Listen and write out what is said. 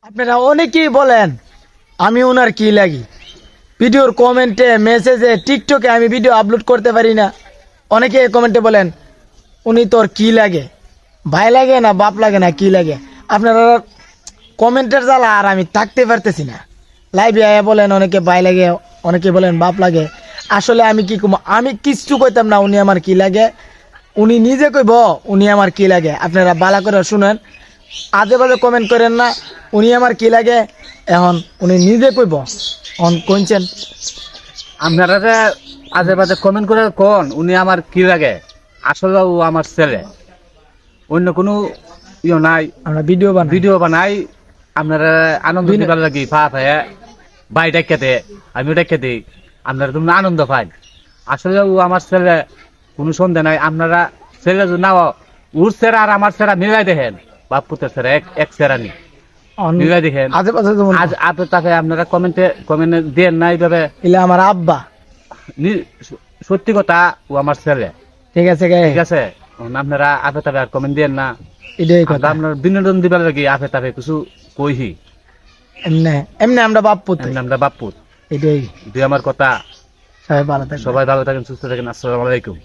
আপনারা অনেকেই বলেন আমি ওনার কি লাগি, ভিডিওর কমেন্টে মেসেজে টিকটকে আমি ভিডিও আপলোড করতে পারি না। অনেকে কমেন্টে বলেন উনি তোর কি লাগে, ভাই লাগে না বাপ লাগে না কি লাগে। আপনারা কমেন্টের জ্বালা আর আমি থাকতে পারতেছি না। লাইভে আয়া বলেন অনেকে ভাই লাগে, অনেকে বলেন বাপ লাগে। আসলে আমি কি কম, আমি কিচ্ছু কইতাম না উনি আমার কি লাগে। উনি নিজে কইব উনি আমার কি লাগে। আপনারা বালা করে শুনেন, আজে বাজে কমেন্ট করেন না। উনি আমার কি লাগে এখন উনি নিজে কইব। অন কোনছেন আপনারা যে আজে বাজে কমেন্ট করে কোন উনি আমার কি লাগে, আসলে ও আমার ছেলে, অন্য কোনো ইয়ে নাই। আমরা ভিডিও বানাই। ভিডিও বানাই আপনারা আনন্দ দিবার লাগি ফা ফায়ে ভাই ডাক্কাতে আমি ডাক্কাতে আপনারা তুমি আনন্দ পাই। আসলে ও আমার ছেলে, কোনো সন্দেহ নাই। আপনারা ছেলে যদি না ওর ছেড়া আর আমার ছেড়া মিলাই দেখেন, বাপ পুতের ছেড়া এক ছেড়া নি মিলাই দেখেন। আজে বাজে তো আজ আপনি তাকে আপনারা কমেন্টে দেন না এইভাবে। ইলা আমার আব্বা। সত্যি কথা ও আমার ছেলে, ঠিক আছে ঠিক আছে। আপনারা আপে তাপে আর কমেন্ট দেন না। এটাই কথা। আপনার বিনোদন দিবার লাগি আপে তাপে কিছু কইহি, এমনে এমনি আমরা বাপ পুত। এমনি আমরা বাপ্পুত এটাই। দুই আমার কথা। সবাই ভালো থাকবে। সবাই ভালো থাকেন, সুস্থ থাকেন। আসসালামু আলাইকুম।